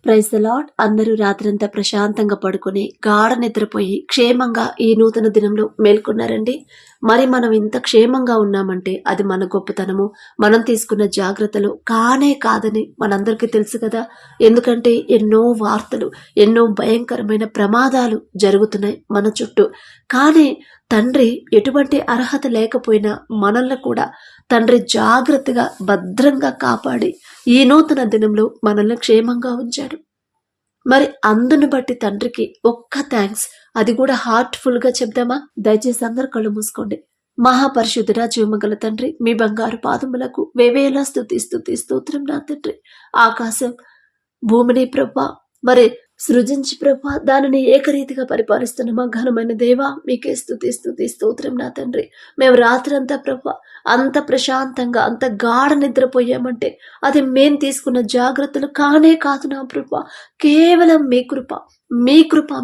Praise the lord. అందరూ రాత్రంతా ప్రశాంతంగా పడుకొని గాఢ నిద్రపోయి క్షేమంగా ఈ నూతన దినంలో మేల్కొన్నారండి. మరి మనం ఇంత క్షేమంగా ఉన్నామంటే అది మన గొప్పతనము, మనం తీసుకున్న జాగ్రత్తలు కానే కాదని మనందరికీ తెలుసు కదా. ఎందుకంటే ఎన్నో వార్తలు, ఎన్నో భయంకరమైన ప్రమాదాలు జరుగుతున్నాయి మన చుట్టూ. కానీ తండ్రి ఎటువంటి అర్హత లేకపోయినా మనల్ని కూడా తండ్రి జాగ్రత్తగా భద్రంగా కాపాడి ఈ నూతన దినంలో మనల్ని క్షేమంగా ఉంచాడు. మరి అందును బట్టి తండ్రికి ఒక్క థ్యాంక్స్, అది కూడా హార్ట్ఫుల్ గా చెప్దామా? దయచేసి అందరు కళ్ళు మూసుకోండి. మహాపరిశుద్ధుడా, జీవమగల తండ్రి, మీ బంగారు పాదములకు వేవేలా స్తుతి స్తోత్రం నా తండ్రి. ఆకాశం భూమిని ప్రభా మరి సృజించి ప్రభా దానిని ఏకరీతిగా పరిపాలిస్తున్న మా ఘనమైన దేవా, మీకే స్తుతి స్తోత్రం నా తండ్రి. మేము రాత్రంతా ప్రభా అంత ప్రశాంతంగా అంత గాఢ నిద్రపోయామంటే అది మేము తీసుకున్న జాగ్రత్తలు కానే కాదు నా ప్రభా. కేవలం మీ కృప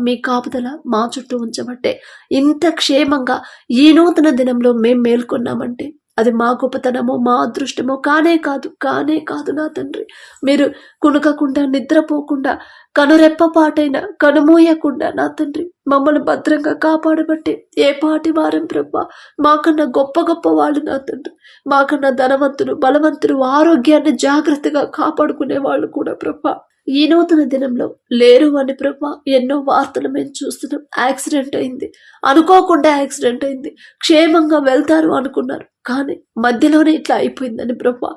మీ కాపుదల మా చుట్టూ ఉంచబట్టే ఇంత క్షేమంగా ఈ నూతన దినంలో మేము మేల్కొన్నామంటే అది మా గొప్పతనమో మా అదృష్టమో కానే కాదు నా తండ్రి. మీరు కునుకకుండా నిద్రపోకుండా కనురెప్పపాటైన కనుమూయకుండా నా తండ్రి మమ్మల్ని భద్రంగా కాపాడబట్టే ఏ పాటి వారం ప్రభా. మాకన్నా గొప్ప వాళ్ళు నా తండ్రి, మాకన్నా ధనవంతులు బలవంతులు ఆరోగ్యాన్ని జాగ్రత్తగా కాపాడుకునే వాళ్ళు కూడా ప్రభా ఈ నూతన దినంలో లేరు అని ప్రభా. ఎన్నో వార్తలు మేము చూస్తున్నాం. యాక్సిడెంట్ అయింది, అనుకోకుండా యాక్సిడెంట్ అయింది, క్షేమంగా వెళ్తారు అనుకున్నారు, కానీ మధ్యలోనే ఇట్లా అయిపోయిందని ప్రభా.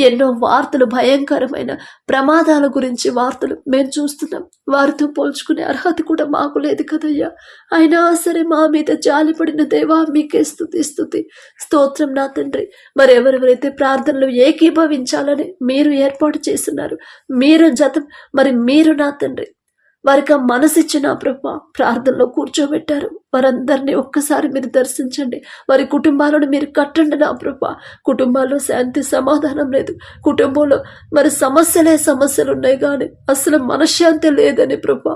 ఎన్నో వార్తలు, భయంకరమైన ప్రమాదాల గురించి వార్తలు మేము చూస్తున్నాం. వారితో పోల్చుకునే అర్హత కూడా మాకు లేదు కదయ్యా. అయినా సరే మా మీద జాలిపడిన దేవా, మీకే స్తుతి స్తోత్రం నా తండ్రి. మరి ఎవరెవరైతే ప్రార్థనలు ఏకీభవించాలని మీరు ఏర్పాటు చేస్తున్నారు, మీరు నా తండ్రి వారికి ఆ మనసిచ్చిన ప్రభా ప్రార్థనలో కూర్చోబెట్టారు. వారందరినీ ఒక్కసారి మీరు దర్శించండి. వారి కుటుంబాలను మీరు కట్టండి నా ప్రభా. కుటుంబాల్లో శాంతి సమాధానం లేదు, కుటుంబంలో మరి సమస్యలు ఉన్నాయి కానీ అసలు మనశ్శాంతి లేదని ప్రభా.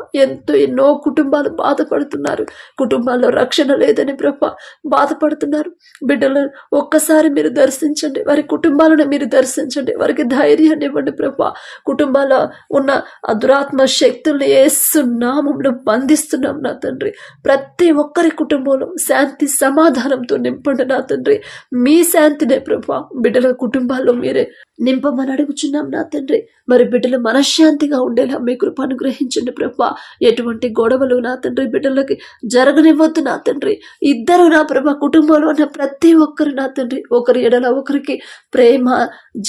ఎన్నో కుటుంబాలు బాధపడుతున్నారు. కుటుంబాల్లో రక్షణ లేదని ప్రభా బాధపడుతున్నారు. బిడ్డలను ఒక్కసారి మీరు దర్శించండి, వారి కుటుంబాలను మీరు దర్శించండి, వారికి ధైర్యాన్ని ఇవ్వండి ప్రభా. కుటుంబాల్లో ఉన్న ఆ దురాత్మ శక్తుల్ని యేసు నామములో బంధిస్తున్నాం నా తండ్రి. ప్రతి ఒక్కరి కుటుంబంలో శాంతి సమాధానంతో నింపండి నా తండ్రి. మీ శాంతినే ప్రభా బిడ్డల కుటుంబాల్లో మీరే నింపమని అడుగుచున్నాం నా తండ్రి. మరి బిడ్డలు మనశ్శాంతిగా ఉండేలా మీ కృప అనుగ్రహించండి ప్రభా. ఎటువంటి గొడవలు నా తండ్రి బిడ్డలకి జరగనివ్వద్దు నా తండ్రి. ఇద్దరు నా ప్రభా కుటుంబంలో ఉన్న ప్రతి ఒక్కరు నా తండ్రి ఒకరి ఎడల ఒకరికి ప్రేమ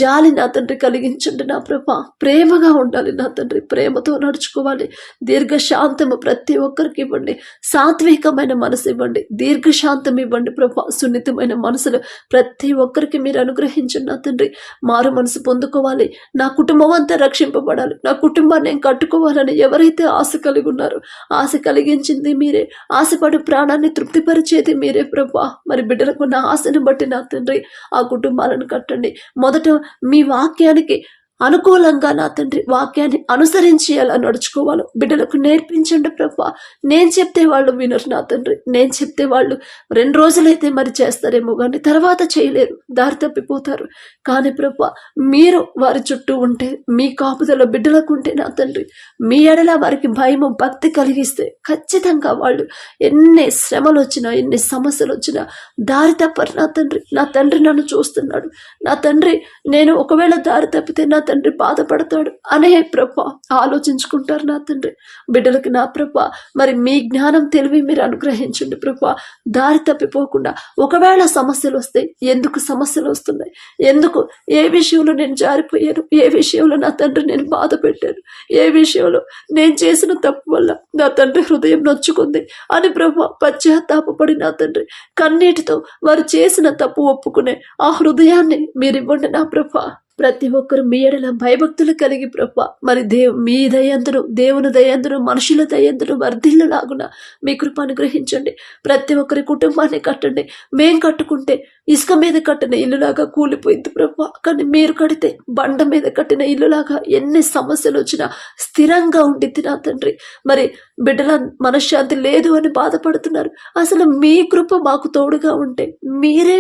జాలి నా తండ్రి కలిగించండి నా ప్రభా. ప్రేమగా ఉండాలి నా తండ్రి, ప్రేమతో నడుచుకోవాలి. దీర్ఘశాంతము ప్రతి ఒక్కరికి ఇవ్వండి. సాత్వికమైన మనసు ఇవ్వండి, దీర్ఘశాంతం ఇవ్వండి ప్రభా. సున్నితమైన మనసులు ప్రతి ఒక్కరికి మీరు అనుగ్రహించండి నా తండ్రి. మారు మనసు పొందుకోవాలి, నా కుటుంబం అంతా రక్షింపబడాలి, నా కుటుంబాన్ని నేను కట్టుకోవాలని ఎవరైతే ఆశ కలిగి ఉన్నారో ఆశ కలిగించింది మీరే, ఆశపడి ప్రాణాన్ని తృప్తిపరిచేది మీరే ప్రభా. మరి బిడ్డలకు నా ఆశను బట్టి నా తండ్రి ఆ కుటుంబాలను కట్టండి. మొదట మీ వాక్యానికి అనుకూలంగా నా తండ్రి వాక్యాన్ని అనుసరించి ఎలా నడుచుకోవాలో బిడ్డలకు నేర్పించండి ప్రభా. నేను చెప్తే వాళ్ళు వినరు నా తండ్రి. నేను చెప్తే వాళ్ళు 2 రోజులైతే మరి చేస్తారేమో కానీ తర్వాత చేయలేరు, దారి తప్పిపోతారు. కానీ ప్రభా మీరు వారి చుట్టూ ఉంటే, మీ కాపుదల బిడ్డలకు ఉంటే నా తండ్రి, మీ ఎడల వారికి భయము భక్తి కలిగిస్తే ఖచ్చితంగా వాళ్ళు ఎన్ని శ్రమలు వచ్చినా ఎన్ని సమస్యలు వచ్చినా దారి తప్పరు నా తండ్రి. నా తండ్రి నన్ను చూస్తున్నాడు, నా తండ్రి నేను ఒకవేళ దారి తప్పితే నా తండ్రి బాధపడతాడు అనే ప్రభా ఆలోచించుకుంటారు నా తండ్రి. బిడ్డలకి నా ప్రభా మరి మీ జ్ఞానం తెలివి మీరు అనుగ్రహించండి ప్రభా. దారి తప్పిపోకుండా ఒకవేళ సమస్యలు వస్తాయి, ఎందుకు సమస్యలు వస్తున్నాయి, ఎందుకు ఏ విషయంలో నేను జారిపోయాను, ఏ విషయంలో నా తండ్రి నేను బాధ పెట్టాను, ఏ విషయంలో నేను చేసిన తప్పు వల్ల నా తండ్రి హృదయం నొచ్చుకుంది అని ప్రభా పశ్చాత్తాపడి నా తండ్రి కన్నీటితో వారు చేసిన తప్పు ఒప్పుకునే ఆ హృదయాన్ని మీరు ఇవ్వండి నా ప్రభా. ప్రతి ఒక్కరు మీ ఎడల భయభక్తులు కలిగి ప్రభా మరి మీ దయందును, దేవుని దయందును, మనుషుల దయందును వర్ధిల్లలాగున మీ కృప అనుగ్రహించండి. ప్రతి ఒక్కరి కుటుంబాన్ని కట్టండి. మేం కట్టుకుంటే ఇసుక మీద కట్టిన ఇల్లులాగా కూలిపోయింది ప్రభా, కానీ మీరు కడితే బండ మీద కట్టిన ఇల్లులాగా ఎన్ని సమస్యలు వచ్చినా స్థిరంగా ఉండిద్ది నా తండ్రి. మరి బిడ్డల మనశ్శాంతి లేదు అని బాధపడుతున్నారు. అసలు మీ కృప మాకు తోడుగా ఉంటే మీరే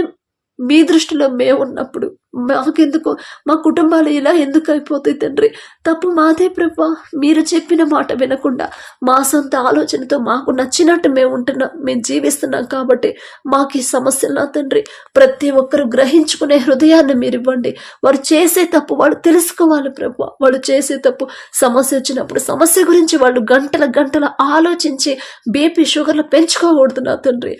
మీ దృష్టిలో మేము ఉన్నప్పుడు మాకెందుకు, మా కుటుంబాలు ఇలా ఎందుకు అయిపోతాయి తండ్రి? తప్పు మాదే ప్రభా. మీరు చెప్పిన మాట వినకుండా మా సొంత ఆలోచనతో మాకు నచ్చినట్టు మేము ఉంటున్నాం, మేము జీవిస్తున్నాం కాబట్టి మాకు ఈ సమస్యలు నా తండ్రి. ప్రతి ఒక్కరు గ్రహించుకునే హృదయాన్ని మీరు ఇవ్వండి. వారు చేసే తప్పు వాళ్ళు తెలుసుకోవాలి ప్రభా. వాళ్ళు చేసే తప్పు సమస్య వచ్చినప్పుడు సమస్య గురించి వాళ్ళు గంటల గంటల ఆలోచించి బీపీ షుగర్లు పెంచుకోకూడదు నా తండ్రి.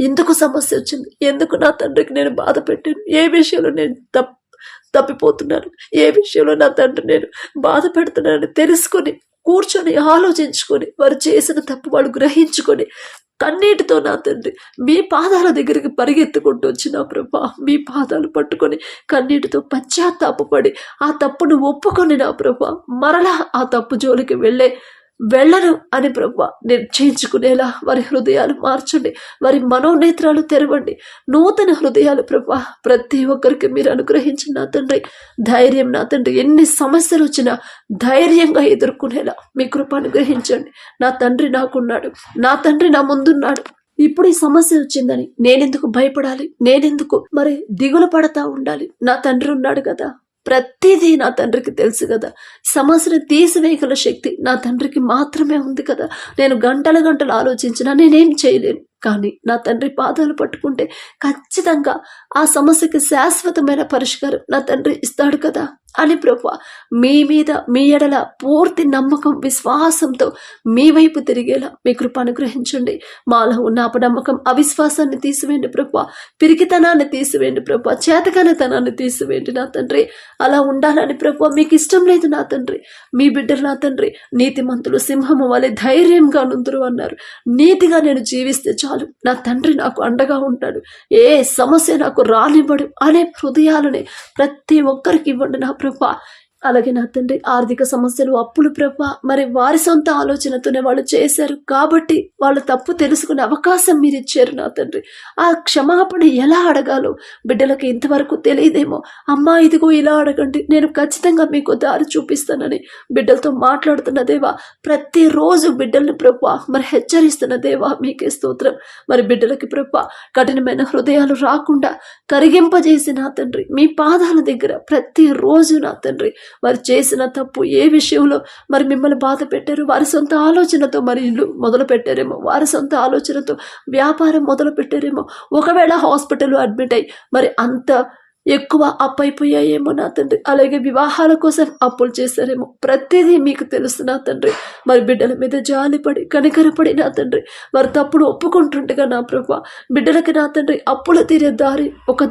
ఎందుకు సమస్య వచ్చింది, ఎందుకు నా తండ్రికి నేను బాధ పెట్టాను, ఏ విషయంలో నేను తప్పిపోతున్నాను, ఏ విషయంలో నా తండ్రి నేను బాధ పెడుతున్నాను తెలుసుకొని కూర్చొని ఆలోచించుకొని వారు చేసిన తప్పు వాళ్ళు గ్రహించుకొని కన్నీటితో నా తండ్రి మీ పాదాల దగ్గరికి పరిగెత్తుకుంటూ వచ్చిన ప్రభా, మీ పాదాలు పట్టుకొని కన్నీటితో పశ్చాత్తాపడి ఆ తప్పును ఒప్పుకొని నా ప్రభా మరలా ఆ తప్పు జోలికి వెళ్ళను అని ప్రభా నిశ్చయించుకునేలా వారి హృదయాలు మార్చండి, వారి మనోనేత్రాలు తెరవండి, నూతన హృదయాలు ప్రభా ప్రతి ఒక్కరికి మీరు అనుగ్రహించిన నా తండ్రి ధైర్యం. నా తండ్రి ఎన్ని సమస్యలు వచ్చినా ధైర్యంగా ఎదుర్కొనేలా మీ కృప అనుగ్రహించండి. నా తండ్రి నాకున్నాడు, నా తండ్రి నా ముందున్నాడు. ఇప్పుడు ఈ సమస్య వచ్చిందని నేనెందుకు భయపడాలి, నేనెందుకు మరి దిగులు పడతా ఉండాలి? నా తండ్రి ఉన్నాడు కదా, ప్రతిదీ నా తండ్రికి తెలుసు కదా. సమస్యను తీసివేయగల శక్తి నా తండ్రికి మాత్రమే ఉంది కదా. నేను గంటల గంటలు ఆలోచించినా నేనేం చేయలేను, కానీ నా తండ్రి పాదాలు పట్టుకుంటే ఖచ్చితంగా ఆ సమస్యకి శాశ్వతమైన పరిష్కారం నా తండ్రి ఇస్తాడు కదా అని ప్రభా మీ మీద మీ ఎడల పూర్తి నమ్మకం విశ్వాసంతో మీ వైపు తిరిగేలా మీ కృప అనుగ్రహించండి. మాలో ఉన్న అపనమ్మకం అవిశ్వాసాన్ని తీసివేయండి ప్రభా, పిరికితనాన్ని తీసివేయండి ప్రభా, చేతకానితనాన్ని తీసివేయండి నా తండ్రి. అలా ఉండాలని ప్రభా మీకు ఇష్టం లేదు నా తండ్రి. మీ బిడ్డలు నా తండ్రి నీతిమంతులు సింహము వలె ధైర్యంగా నుందురు అన్నారు. నీతిగా నేను జీవిస్తే చాలు, నా తండ్రి నాకు అండగా ఉంటాడు, ఏ సమస్య నాకు రానివ్వడు అనే హృదయాలని ప్రతి ఒక్కరికి ఇవ్వండి నా ప్రభా. అలాగే నా తండ్రి ఆర్థిక సమస్యలు, అప్పులు ప్రభా మరి వారి సొంత ఆలోచనతోనే వాళ్ళు చేశారు కాబట్టి వాళ్ళ తప్పు తెలుసుకునే అవకాశం మీరు ఇచ్చారు నా తండ్రి. ఆ క్షమాపణ ఎలా అడగాలో బిడ్డలకి ఇంతవరకు తెలియదేమో. అమ్మా ఇదిగో ఇలా అడగండి, నేను ఖచ్చితంగా మీకు దారి చూపిస్తానని బిడ్డలతో మాట్లాడుతున్న దేవా, ప్రతిరోజు బిడ్డల్ని ప్రభా మరి హెచ్చరిస్తున్న దేవా మీకే స్తోత్రం. మరి బిడ్డలకి ప్రభా కఠినమైన హృదయాలు రాకుండా కరిగింపజేసి నా తండ్రి మీ పాదాల దగ్గర ప్రతిరోజు నా తండ్రి వారు చేసిన తప్పు ఏ విషయంలో మరి మిమ్మల్ని బాధ పెట్టారు, వారి సొంత ఆలోచనతో మరి ఇల్లు మొదలు పెట్టారేమో, వారి సొంత ఆలోచనతో వ్యాపారం మొదలు పెట్టారేమో, ఒకవేళ హాస్పిటల్ అడ్మిట్ అయ్యి మరి అంత ఎక్కువ అప్పు అయిపోయాయేమో నా తండ్రి, అలాగే వివాహాల కోసం అప్పులు చేశారేమో, ప్రతిదీ మీకు తెలుసు నా తండ్రి. మరి బిడ్డల మీద జాలిపడి కనికరపడి నా తండ్రి వారు తప్పుడు ఒప్పుకుంటుండగా నా ప్రభా బిడ్డలకి నా తండ్రి అప్పులు తీరే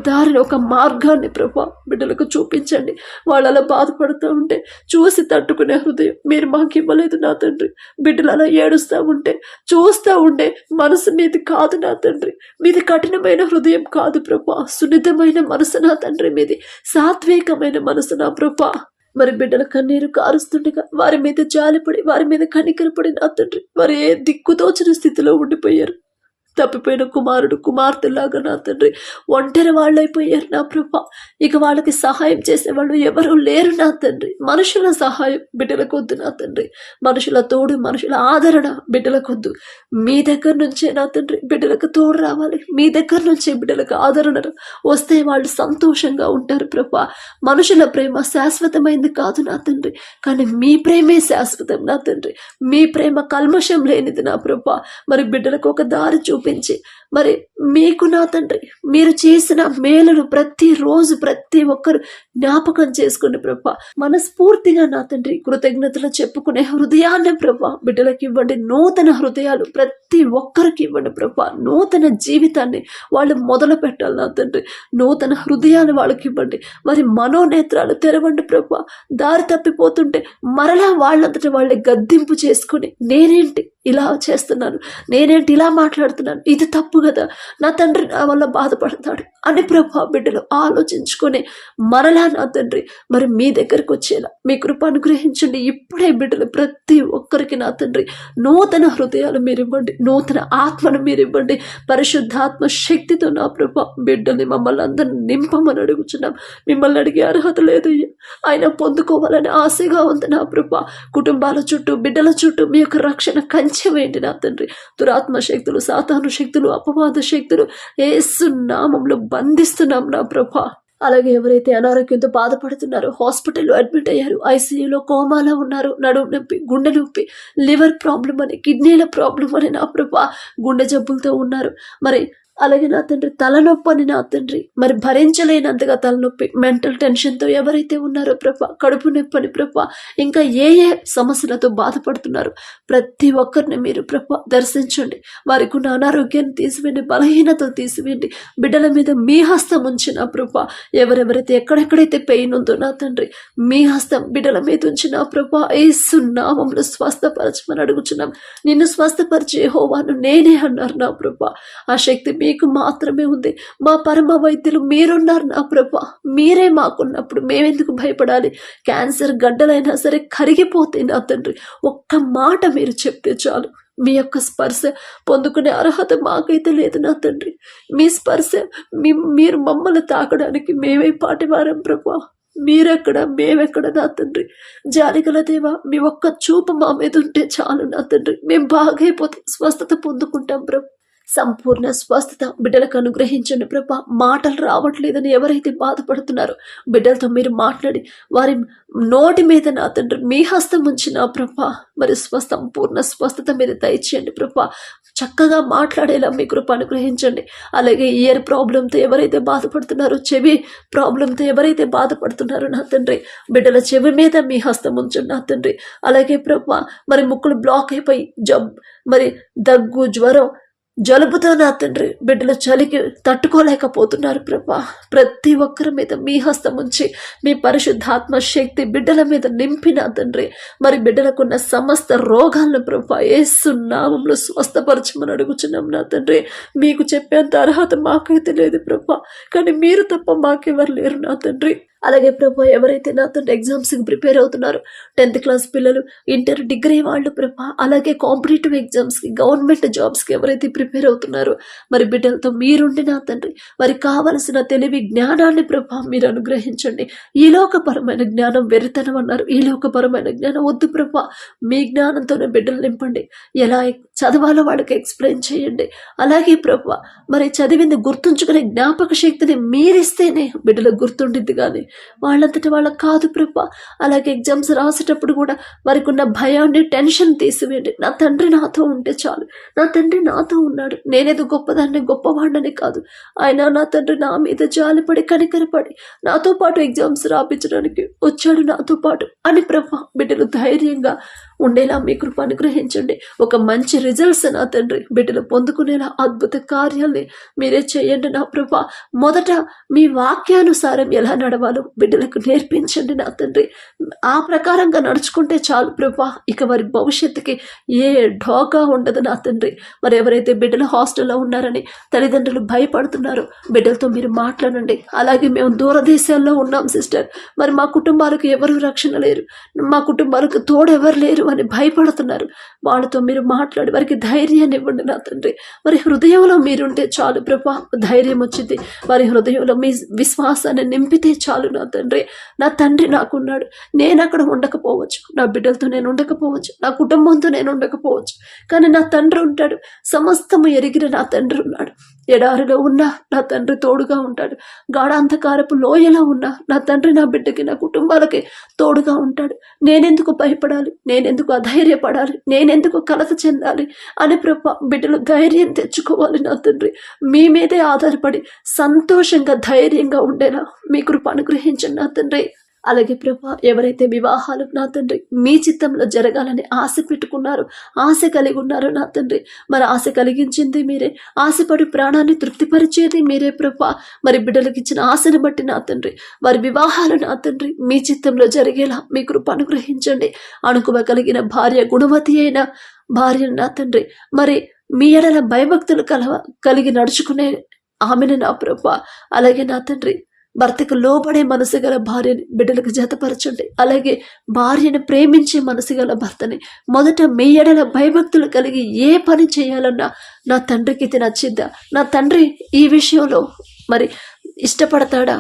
దారిని ఒక మార్గాన్ని ప్రభా బిడ్డలకు చూపించండి. వాళ్ళు అలా బాధపడుతూ ఉంటే చూసి తట్టుకునే హృదయం మీరు మాకు ఇవ్వలేదు నా తండ్రి. బిడ్డలు అలా ఏడుస్తూ ఉంటే చూస్తూ ఉండే మనసు మీది కాదు నా తండ్రి, మీది కఠినమైన హృదయం కాదు ప్రభా, సున్నితమైన మనసు నా తండ్రి, మీది సాత్వికమైన మనసు నా ప్రభా. మరి బిడ్డల కన్నీరు కారుస్తుండగా వారి మీద జాలిపడి వారి మీద కనికరపడి నా తండ్రి వారు ఏ దిక్కుతోచిన స్థితిలో ఉండిపోయారు. తప్పిపోయిన కుమారుడు కుమార్తెలాగా నా తండ్రి ఒంటరి వాళ్ళైపోయారు నా ప్రభా. ఇక వాళ్ళకి సహాయం చేసేవాళ్ళు ఎవరు లేరు నా తండ్రి. మనుషుల సహాయం బిడ్డలకొద్దు నా తండ్రి, మనుషుల తోడు మనుషుల ఆదరణ బిడ్డలకొద్దు. మీ దగ్గర నుంచే నా తండ్రి బిడ్డలకు తోడు రావాలి, మీ దగ్గర నుంచే బిడ్డలకు ఆదరణ వస్తే వాళ్ళు సంతోషంగా ఉంటారు ప్రభా. మనుషుల ప్రేమ శాశ్వతమైంది కాదు నా తండ్రి, కానీ మీ ప్రేమే శాశ్వతం నా తండ్రి. మీ ప్రేమ కల్మషం లేనిది నా ప్రభా. మరి బిడ్డలకు ఒక దారి చూపించి మరి మీకు నా తండ్రి మీరు చేసిన మేలును ప్రతిరోజు ప్రతి ఒక్కరు జ్ఞాపకం చేసుకుని ప్రభా మనస్ఫూర్తిగా నా తండ్రి కృతజ్ఞతలు చెప్పుకునే హృదయాన్ని ప్రభా బిడ్డలకు ఇవ్వండి. నూతన హృదయాలు ప్రతి ఒక్కరికి ఇవ్వండి ప్రభా. నూతన జీవితాన్ని వాళ్ళు మొదలు పెట్టాలి నా తండ్రి. నూతన హృదయాలు వాళ్ళకి ఇవ్వండి. వారి మనోనేత్రాలు తెరవండి ప్రభా. దారి తప్పిపోతుంటే మరలా వాళ్ళంతటి వాళ్ళే గద్దింపు చేసుకుని నేనేంటి ఇలా చేస్తున్నాను, నేనేంటి ఇలా మాట్లాడుతున్నాను, ఇది తప్పు కదా, నా తండ్రి నా వల్ల బాధపడతాడు అని ప్రభా బిడ్డలు ఆలోచించుకొని మరలా నా తండ్రి మరి మీ దగ్గరకు వచ్చేలా మీ కృప అనుగ్రహించండి. ఇప్పుడే బిడ్డలు ప్రతి ఒక్కరికి నా తండ్రి నూతన హృదయాలు మీరు ఇవ్వండి, నూతన ఆత్మను మీరు ఇవ్వండి. పరిశుద్ధాత్మ శక్తితో నా ప్రభా బిడ్డల్ని మమ్మల్ని అందరిని నింపమని అడుగుచున్నాం. మిమ్మల్ని అడిగే అర్హత లేదయ్యా, ఆయన పొందుకోవాలని ఆశగా ఉంది నా ప్రభా. కుటుంబాల చుట్టూ బిడ్డల చుట్టూ మీ యొక్క రక్షణ కంచె వేయండి నా తండ్రి. దురాత్మ శక్తులు సాతాను శక్తులు అపవాద శక్తులు యేసు నామములో బంధిస్తున్నాం నా ప్రభా. అలాగే ఎవరైతే అనారోగ్యంతో బాధపడుతున్నారో, హాస్పిటల్లో అడ్మిట్ అయ్యారు, ఐసీయూలో కోమాలో ఉన్నారు, నడుము నొప్పి, గుండె నొప్పి, లివర్ ప్రాబ్లం అని, కిడ్నీల ప్రాబ్లం అని నా ప్రభా, గుండె జబ్బులతో ఉన్నారు, మరి అలాగే నా తండ్రి తలనొప్పి అని నా తండ్రి, మరి భరించలేనంతగా తలనొప్పి, మెంటల్ టెన్షన్తో ఎవరైతే ఉన్నారో ప్రభా, కడుపు నొప్పి అని ప్రభా, ఇంకా ఏ సమస్యలతో బాధపడుతున్నారు ప్రతి ఒక్కరిని మీరు ప్రభా దర్శించండి. వారికి ఉన్న అనారోగ్యాన్ని తీసివేయండి, బలహీనతలు తీసివేయండి. బిడ్డల మీద మీ హస్తం ఉంచిన ప్రభా, ఎవరెవరైతే ఎక్కడెక్కడైతే పెయిన్ ఉందో నా తండ్రి, మీ హస్తం బిడ్డల మీద ఉంచిన ప్రభా, యేసు నామములో స్వస్థపరచమని అడుగుచున్నాం. నిన్ను స్వస్థపరిచే యెహోవాను నేనే అన్నారు నా ప్రభా. ఆ శక్తి మీకు మాత్రమే ఉంది. మా పరమ వైద్యులు మీరున్నారు నా ప్రభా. మీరే మాకున్నప్పుడు మేమెందుకు భయపడాలి? క్యాన్సర్ గడ్డలైనా సరే కరిగిపోతే నా తండ్రి, ఒక్క మాట మీరు చెప్తే చాలు. మీ యొక్క స్పర్శ పొందుకునే అర్హత మాకైతే లేదు నా తండ్రి. మీ స్పర్శ మీరు మమ్మల్ని తాకడానికి మేమే పాటివారం ప్రభా. మీరెక్కడ మేమెక్కడ నా తండ్రి. జాలిగల దేవా, మీ ఒక్క చూపు మా మీద ఉంటే చాలు నా తండ్రి. మేము బాగైపోతాం, స్వస్థత పొందుకుంటాం ప్రభు. సంపూర్ణ స్వస్థత బిడ్డలకు అనుగ్రహించండి ప్రభా. మాటలు రావట్లేదని ఎవరైతే బాధపడుతున్నారో బిడ్డలతో మీరు మాట్లాడి వారి నోటి మీద నా తండ్రి మీ హస్తం ఉంచిన ప్రభా, మరి సంపూర్ణ స్వస్థత మీరు దయచేయండి ప్రభా. చక్కగా మాట్లాడేలా మీ కృప అనుగ్రహించండి. అలాగే ఇయర్ ప్రాబ్లంతో ఎవరైతే బాధపడుతున్నారో, చెవి ప్రాబ్లంతో ఎవరైతే బాధపడుతున్నారో నా తండ్రి, బిడ్డల చెవి మీద మీ హస్తం ఉంచండి నా తండ్రి. అలాగే ప్రభా, మరి ముక్కులు బ్లాక్ అయిపోయి మరి దగ్గు, జ్వరం, జలుబుతో నా తండ్రి బిడ్డల చలికి తట్టుకోలేకపోతున్నారు ప్రభా. ప్రతి ఒక్కరి మీద మీ హస్తం ఉంచి మీ పరిశుద్ధాత్మ శక్తి బిడ్డల మీద నింపి నా తండ్రి, మరి బిడ్డలకున్న సమస్త రోగాలను ప్రభా యేసు నామములో స్వస్థపరచమని అడుగుచున్నాం నా తండ్రి. మీకు చెప్పేంత అర్హత మాకైతే లేదు ప్రభా, కానీ మీరు తప్ప మాకెవరు లేరు నా తండ్రి. అలాగే ప్రభా, ఎవరైతే నా తండ్రి ఎగ్జామ్స్కి ప్రిపేర్ అవుతున్నారో, 10th క్లాస్ పిల్లలు, ఇంటర్, డిగ్రీ వాళ్ళు ప్రభా, అలాగే కాంపిటేటివ్ ఎగ్జామ్స్కి, గవర్నమెంట్ జాబ్స్కి ఎవరైతే ప్రిపేర్ అవుతున్నారో, మరి బిడ్డలతో మీరుండి నా తండ్రి వారికి కావలసిన తెలివి, జ్ఞానాన్ని ప్రభా మీరు అనుగ్రహించండి. ఈ లోకపరమైన జ్ఞానం వెరితనం అన్నారు, ఈ లోకపరమైన జ్ఞానం వద్దు ప్రభా. మీ జ్ఞానంతోనే బిడ్డలు నింపండి. ఎలా చదవాలో వాళ్ళకి ఎక్స్ప్లెయిన్ చేయండి. అలాగే ప్రభా, మరి చదివింది గుర్తుంచుకునే జ్ఞాపక శక్తిని మీరిస్తేనే బిడ్డలకు గుర్తుండిద్ది, కానీ వాళ్ళంతటి వాళ్ళకి కాదు ప్రభా. అలాగే ఎగ్జామ్స్ రాసేటప్పుడు కూడా వారికి ఉన్న భయాన్ని, టెన్షన్ తీసివేయండి. నా తండ్రి నాతో ఉంటే చాలు. నా తండ్రి నాతో ఉన్నాడు. నేనేదో గొప్పదాన్ని, గొప్పవాడిని కాదు. ఆయన నా తండ్రి నా మీద జాలిపడి, కనికరపడి నాతో పాటు ఎగ్జామ్స్ రాపించడానికి వచ్చాడు నాతో పాటు అని ప్రభా బిడ్డలు ధైర్యంగా ఉండేలా మీ కృప అనుగ్రహించండి. ఒక మంచి రిజల్ట్స్ నా తండ్రి బిడ్డలు పొందుకునేలా అద్భుత కార్యాల్ని మీరే చేయండి నా ప్రభా. మొదట మీ వాక్యానుసారం ఎలా నడవాలో బిడ్డలకు నేర్పించండి నా తండ్రి. ఆ ప్రకారంగా నడుచుకుంటే చాలు ప్రభా. ఇక వారి భవిష్యత్తుకి ఏ ఢోకా ఉండదు నా తండ్రి. మరి ఎవరైతే బిడ్డలు హాస్టల్లో ఉన్నారని తల్లిదండ్రులు భయపడుతున్నారో బిడ్డలతో మీరు మాట్లాడండి. అలాగే మేము దూరదేశాల్లో ఉన్నాం సిస్టర్, మరి మా కుటుంబాలకు ఎవరు రక్షణ లేరు, మా కుటుంబాలకు తోడు ఎవరు లేరు అని భయపడుతున్నారు. వాళ్ళతో మీరు మాట్లాడి వారికి ధైర్యాన్ని ఇవ్వండి నా తండ్రి. వారి హృదయంలో మీరుంటే చాలు ప్రభా, ధైర్యం వచ్చింది. వారి హృదయంలో మీ విశ్వాసాన్ని నింపితే చాలు నా తండ్రి. నా తండ్రి నాకున్నాడు. నేను అక్కడ ఉండకపోవచ్చు, నా బిడ్డలతో నేను ఉండకపోవచ్చు, నా కుటుంబంతో నేను ఉండకపోవచ్చు, కానీ నా తండ్రి ఉంటాడు. సమస్తము ఎరిగిన నా తండ్రి ఉన్నాడు. ఎడారిలో ఉన్నా నా తండ్రి తోడుగా ఉంటాడు. గాఢాంధకారపు లోయలో ఉన్నా నా తండ్రి నా బిడ్డకి, నా కుటుంబాలకి తోడుగా ఉంటాడు. నేనెందుకు భయపడాలి, నేనెందుకు అధైర్యపడాలి, నేనెందుకు కలత చెందాలి అని ప్రభా బిడ్డలు ధైర్యం తెచ్చుకోవాలి నా తండ్రి. మీ మీదే ఆధారపడి సంతోషంగా, ధైర్యంగా ఉండేలా మీ కృప అనుగ్రహించండి నా తండ్రి. అలాగే ప్రభా, ఎవరైతే వివాహాలు నా తండ్రి మీ చిత్తంలో జరగాలని ఆశ పెట్టుకున్నారో, ఆశ కలిగి ఉన్నారో నా తండ్రి, మరి ఆశ కలిగించింది మీరే, ఆశపడి ప్రాణాన్ని తృప్తిపరిచేది మీరే ప్రభా. మరి బిడ్డలకు ఇచ్చిన ఆశను బట్టి నా తండ్రి వారి వివాహాలు నా తండ్రి మీ చిత్తంలో జరిగేలా మీ కృప అనుగ్రహించండి. అణుకువ కలిగిన భార్య, గుణవతి అయిన భార్య నా తండ్రి, మరి మీ ఎడల భయభక్తులు కలిగి నడుచుకునే ఆమెను నా ప్రభా. అలాగే నా తండ్రి భర్తకు లోబడే మనసు గల భార్యని బిడ్డలకు జతపరచండి. అలాగే భార్యను ప్రేమించే మనసు గల భర్తని, మొదట మీ ఎడల భయభక్తులు కలిగి ఏ పని చేయాలన్నా నా తండ్రికి ఇది నచ్చిద్దా, నా తండ్రి ఈ విషయంలో మరి ఇష్టపడతాడా,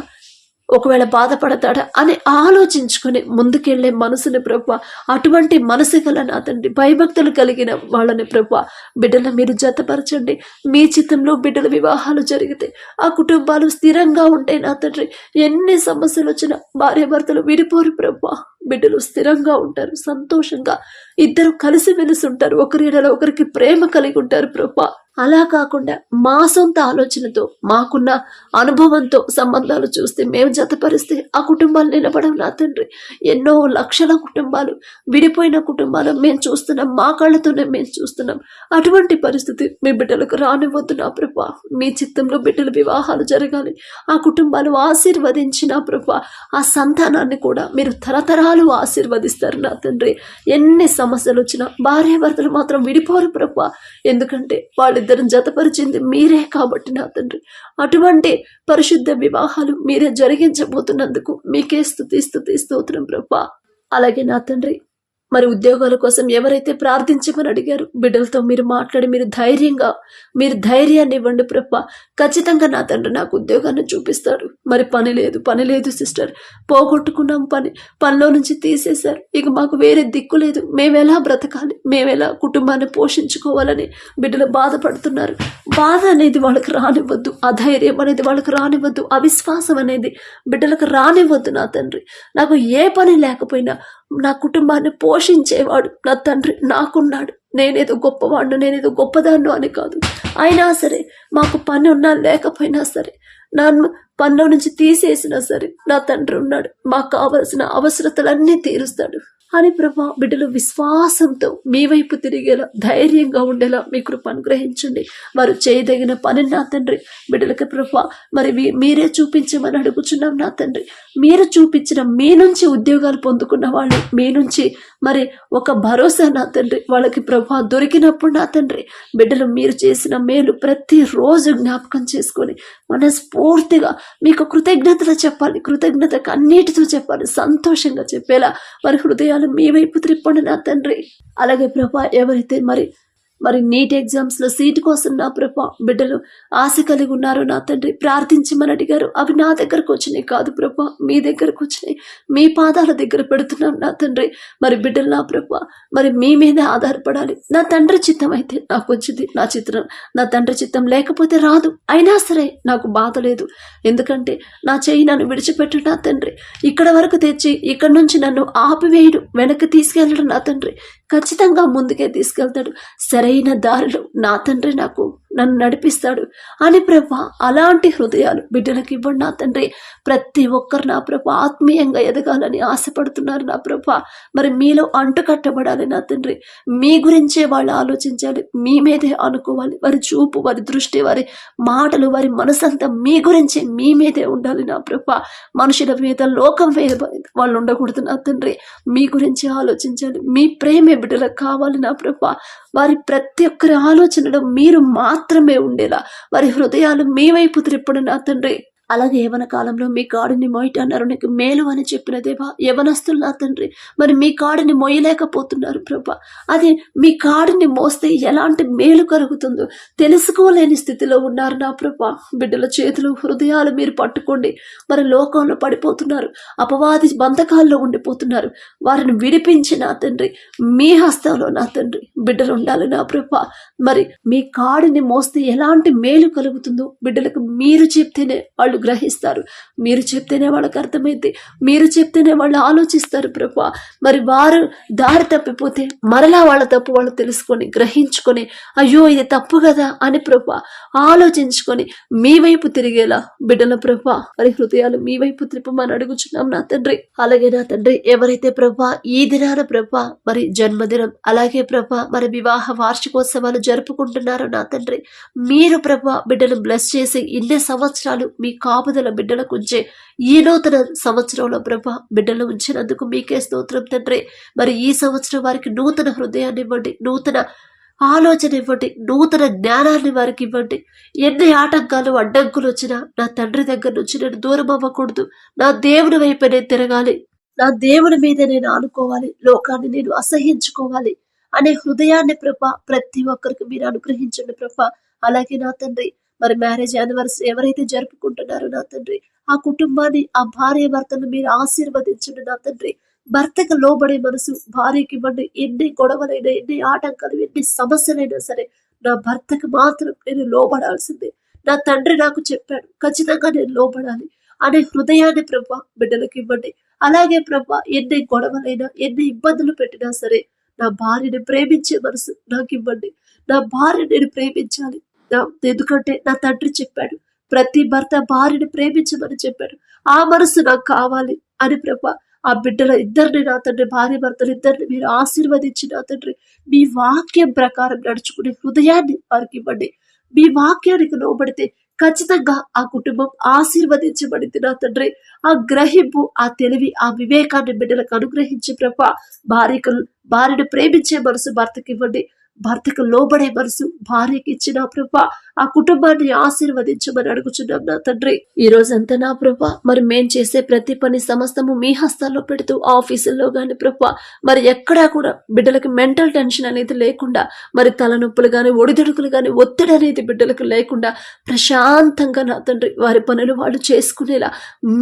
ఒకవేళ బాధపడతాడా అని ఆలోచించుకొని ముందుకెళ్లే మనసుని ప్రభా, అటువంటి మనసు గల నా తండ్రి భయభక్తులు కలిగిన వాళ్ళని ప్రభా బిడ్డలు మీరు జతపరచండి. మీ చిత్తంలో బిడ్డల వివాహాలు జరిగితే ఆ కుటుంబాలు స్థిరంగా ఉంటాయి నా తండ్రి. ఎన్ని సమస్యలు వచ్చినా భార్యాభర్తలు విడిపోరు ప్రభా, బిడ్డలు స్థిరంగా ఉంటారు, సంతోషంగా ఇద్దరు కలిసి మెలిసి ఉంటారు, ఒకరి ఎడల ఒకరికి ప్రేమ కలిగి ఉంటారు ప్రభా. అలా కాకుండా మా సొంత ఆలోచనతో మాకున్న అనుభవంతో సంబంధాలు చూస్తే మేము జతపరిస్తే ఆ కుటుంబాలు నిలబడవు నా తండ్రి. ఎన్నో లక్షల కుటుంబాలు విడిపోయిన కుటుంబాలు మేము చూస్తున్నాం, మా కళ్ళతోనే మేము చూస్తున్నాం. అటువంటి పరిస్థితి మీ బిడ్డలకు రానివ్వద్దు నా ప్రభా. మీ చిత్తంలో బిడ్డల వివాహాలు జరగాలి, ఆ కుటుంబాలు ఆశీర్వదించిన ప్రభా ఆ సంతానాన్ని కూడా మీరు తరతరాలు ఆశీర్వదిస్తారు నా తండ్రి. ఎన్ని సమస్యలు వచ్చినా భార్యాభర్తలు మాత్రం విడిపోరు ప్రభా, ఎందుకంటే వాళ్ళిద్దరు జతపరిచింది మీరే కాబట్టి నా తండ్రి. అటువంటి పరిశుద్ధ వివాహాలు మీరే జరిగించబోతున్నందుకు మీకే స్తుతి స్తోత్రం ప్రభా. అలాగే నా తండ్రి, మరి ఉద్యోగాల కోసం ఎవరైతే ప్రార్థించమని అడిగారు బిడ్డలతో మీరు మాట్లాడి మీరు ధైర్యాన్ని ఇవ్వండి ప్రభా. ఖచ్చితంగా నా తండ్రి నాకు ఉద్యోగాన్ని చూపిస్తాడు. మరి పని లేదు సిస్టర్, పోగొట్టుకున్నాం, పనిలో నుంచి తీసేశారు, ఇక మాకు వేరే దిక్కు లేదు, మేమెలా బ్రతకాలి, మేమెలా కుటుంబాన్ని పోషించుకోవాలని బిడ్డలు బాధపడుతున్నారు. బాధ అనేది వాళ్ళకి రానివ్వద్దు, అధైర్యం అనేది వాళ్ళకి రానివ్వద్దు, అవిశ్వాసం అనేది బిడ్డలకు రానివ్వద్దు నా తండ్రి. నాకు ఏ పని లేకపోయినా నా కుటుంబాన్ని పోషించేవాడు నా తండ్రి నాకున్నాడు. నేనేదో గొప్పవాడిను, నేనేదో గొప్పదాన్ను అని కాదు. అయినా సరే మాకు పని ఉన్నా లేకపోయినా సరే, నన్ను పనిలో నుంచి తీసేసినా సరే నా తండ్రి ఉన్నాడు, మాకు కావలసిన అవసరతలన్నీ తీరుస్తాడు అని ప్రభా బిడ్డలు విశ్వాసంతో మీ వైపు తిరిగేలా ధైర్యంగా ఉండేలా మీ కృప అనుగ్రహించండి. వారు చేయదగిన పని నా తండ్రి బిడ్డలకి ప్రభా మరి మీరే చూపించమని అడుగుచున్నాం నా తండ్రి. మీరు చూపించిన మీ నుంచి ఉద్యోగాలు పొందుకున్న వాళ్ళు మీ నుంచి మరి ఒక భరోసా నా తండ్రి వాళ్ళకి ప్రభా దొరికినప్పుడు నా తండ్రి బిడ్డలు మీరు చేసిన మేలు ప్రతిరోజు జ్ఞాపకం చేసుకొని మనస్ఫూర్తిగా మీకు కృతజ్ఞతలు చెప్పాలి, కృతజ్ఞతకు అన్నిటితో చెప్పాలి, సంతోషంగా చెప్పేలా వారి హృదయాలు మీ వైపు త్రిప్పండి నా తండ్రి. అలాగే ప్రభా ఎవరైతే మరి నీట్ ఎగ్జామ్స్ లో సీటు కోసం నా ప్రభా బిడ్డలు ఆశ కలిగి ఉన్నారు నా తండ్రి, ప్రార్థించమని అడిగారు. అవి నా దగ్గరకు వచ్చినాయి కాదు ప్రభా, మీ దగ్గరకు వచ్చినాయి, మీ పాదాల దగ్గర పెడుతున్నాం నా తండ్రి. మరి బిడ్డలు నా ప్రభా మరి మీ మీదే ఆధారపడాలి. నా తండ్రి చిత్తం అయితే నాకు వచ్చింది, నా తండ్రి చిత్తం లేకపోతే రాదు. అయినా సరే నాకు బాధ లేదు, ఎందుకంటే నా చెయ్యి నన్ను విడిచిపెట్టు నా తండ్రి. ఇక్కడ వరకు తెచ్చి ఇక్కడ నుంచి నన్ను ఆపివేయడు, వెనక్కి తీసుకెళ్ళడు నా తండ్రి. ఖచ్చితంగా ముందుకే తీసుకెళ్తాడు, సరైన దారిలో నా తండ్రి నన్ను నడిపిస్తాడు అని ప్రభా అలాంటి హృదయాలు బిడ్డలకు ఇవ్వండి నా తండ్రి. ప్రతి ఒక్కరు నా ప్రభా ఆత్మీయంగా ఎదగాలని ఆశపడుతున్నారు నా ప్రభా. మరి మీలో అంటు కట్టబడాలి నా తండ్రి. మీ గురించే వాళ్ళు ఆలోచించాలి, మీ మీదే అనుకోవాలి. వారి చూపు, వారి దృష్టి, వారి మాటలు, వారి మనసంతా మీ గురించి మీ మీదే ఉండాలి నా ప్రభా. మనుషుల మీద, లోకం మీద వాళ్ళు ఉండకూడదు నా తండ్రి. మీ గురించి ఆలోచించాలి, మీ ప్రేమే బిడ్డలకు కావాలి నా ప్రభా. వారి ప్రతి ఒక్కరి ఆలోచనలో మీరు మాత్రమే ఉండేలా వారి హృదయాలు మీ వైపు త్రిప్పుడు నా తండ్రి. అలాగే యవన కాలంలో మీ కాడిని మోయట అన్నారు, నీకు మేలు అని చెప్పిన దేవా యవనస్తులు నా తండ్రి మరి మీ కాడిని మోయలేకపోతున్నారు ప్రభా. అది మీ కాడిని మోస్తే ఎలాంటి మేలు కలుగుతుందో తెలుసుకోలేని స్థితిలో ఉన్నారు నా ప్రభా. బిడ్డల చేతులు, హృదయాలు మీరు పట్టుకోండి. మరి లోకంలో పడిపోతున్నారు, అపవాది బంధకాల్లో ఉండిపోతున్నారు, వారిని విడిపించి నా తండ్రి మీ హస్తంలో నా తండ్రి బిడ్డలు ఉండాలి నా ప్రభా. మరి మీ కాడిని మోస్తే ఎలాంటి మేలు కలుగుతుందో బిడ్డలకు మీరు చెప్తేనే వాళ్ళు గ్రహిస్తారు, మీరు చెప్తేనే వాళ్ళకి అర్థమైతే, మీరు చెప్తేనే వాళ్ళు ఆలోచిస్తారు ప్రభా. మరి వారు దారి తప్పిపోతే మరలా వాళ్ళ తప్పు వాళ్ళు తెలుసుకొని గ్రహించుకొని అయ్యో ఇది తప్పు కదా అని ప్రభా ఆలోచించుకొని మీ వైపు తిరిగేలా బిడ్డల ప్రభా మరి హృదయాలు మీ వైపు త్రిప్పమని అడుగుచున్నాం నా తండ్రి. అలాగే నా తండ్రి ఎవరైతే ప్రభా ఈ దినాన ప్రభా మరి జన్మదినం అలాగే ప్రభా మరి వివాహ వార్షికోత్సవాలు జరుపుకుంటున్నారో నా తండ్రి మీరు ప్రభా బిడ్డలు బ్లెస్ చేసి ఇన్ని సంవత్సరాలు మీ కాపుదల బిడ్డలకు ఉంచే ఈ నూతన సంవత్సరంలో ప్రభా బిడ్డలు ఉంచినందుకు మీకే స్తోత్రం తండ్రి. మరి ఈ సంవత్సరం వారికి నూతన హృదయాన్ని ఇవ్వండి, నూతన ఆలోచన ఇవ్వండి, నూతన జ్ఞానాన్ని వారికి ఇవ్వండి. ఎన్ని ఆటంకాలు అడ్డంకులు వచ్చినా నా తండ్రి దగ్గర నుంచి నేను దూరం అవ్వకూడదు, నా దేవుని వైపు నేను తిరగాలి, నా దేవుని మీద నేను ఆనుకోవాలి, లోకాన్ని నేను అసహించుకోవాలి అనే హృదయాన్ని ప్రభా ప్రతి ఒక్కరికి మీరు అనుగ్రహించండి ప్రభా. అలాగే నా తండ్రి మరి మ్యారేజ్ యానివర్సరీ ఎవరైతే జరుపుకుంటున్నారో నా తండ్రి, ఆ కుటుంబాన్ని, ఆ భార్య భర్తను మీరు ఆశీర్వదించండి నా తండ్రి. భర్తకు లోబడే మనసు భార్యకి ఇవ్వండి. ఎన్ని గొడవలైనా, ఎన్ని ఆటంకాలు, ఎన్ని సమస్యలైనా సరే నా భర్తకు మాత్రం నేను లోబడాల్సిందే. నా తండ్రి నాకు చెప్పాడు, ఖచ్చితంగా నేను లోబడాలి అనే హృదయాన్ని ప్రభా బిడ్డలకు ఇవ్వండి. అలాగే ప్రభా ఎన్ని గొడవలైనా, ఎన్ని ఇబ్బందులు పెట్టినా సరే నా భార్యని ప్రేమించే మనసు నాకు ఇవ్వండి. నా భార్య నేను ప్రేమించాలి. ఎందుకంటే నా తండ్రి చెప్పాడు, ప్రతి భర్త భార్యని ప్రేమించమని చెప్పాడు. ఆ మనసు నాకు కావాలి అని ప్రభా ఆ బిడ్డల ఇద్దరిని నా తండ్రి, భార్య భర్తలు ఇద్దరిని మీరు ఆశీర్వదించి నా తండ్రి మీ వాక్యం ప్రకారం నడుచుకునే హృదయాన్ని వారికి ఇవ్వండి. మీ వాక్యానికి లోబడితే ఖచ్చితంగా ఆ కుటుంబం ఆశీర్వదించబడింది నా తండ్రి. ఆ గ్రహింపు, ఆ తెలివి, ఆ వివేకాన్ని బిడ్డలకు అనుగ్రహించి ప్రభా భార్యను ప్రేమించే మనసు భర్తకి ఇవ్వండి. భర్తకు లోబడే మనసు భార్యకి ఇచ్చిన ప్రభా ఆ కుటుంబాన్ని ఆశీర్వదించమని అడుగుచున్నాం నా తండ్రి. ఈ రోజంతా నా ప్రభా మరి మేం చేసే ప్రతి పని సమస్తము మీ హస్తాల్లో పెడుతూ ఆఫీసుల్లో గాని ప్రభా మరి ఎక్కడా కూడా బిడ్డలకి మెంటల్ టెన్షన్ అనేది లేకుండా, మరి తలనొప్పులు గాని, ఒడిదుడుకులు గాని, ఒత్తిడి అనేది బిడ్డలకు లేకుండా ప్రశాంతంగా నా తండ్రి వారి పనులు వాళ్ళు చేసుకునేలా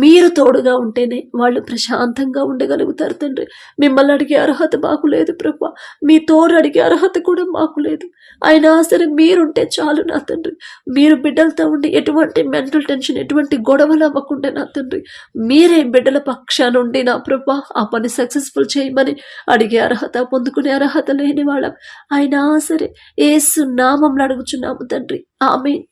మీరు తోడుగా ఉంటేనే వాళ్ళు ప్రశాంతంగా ఉండగలుగుతారు తండ్రి. మిమ్మల్ని అడిగే అర్హత మాకు లేదు ప్రభా, మీ తోడు అడిగే అర్హత కూడా మాకు లేదు. అయినా సరే మీరుంటే చాలు నా తండ్రి. మీరు బిడ్డలతో ఉండి ఎటువంటి మెంటల్ టెన్షన్, ఎటువంటి గొడవలు అవ్వకుండా నా తండ్రి మీరే బిడ్డల పక్షాన ఉండి నా ప్రభా ఆ పని సక్సెస్ఫుల్ చేయమని అడిగే అర్హత, పొందుకునే అర్హత లేని వాళ్ళం. అయినా సరే యేసు నామంలో అడుగుచున్నాము తండ్రి. ఆమేన్.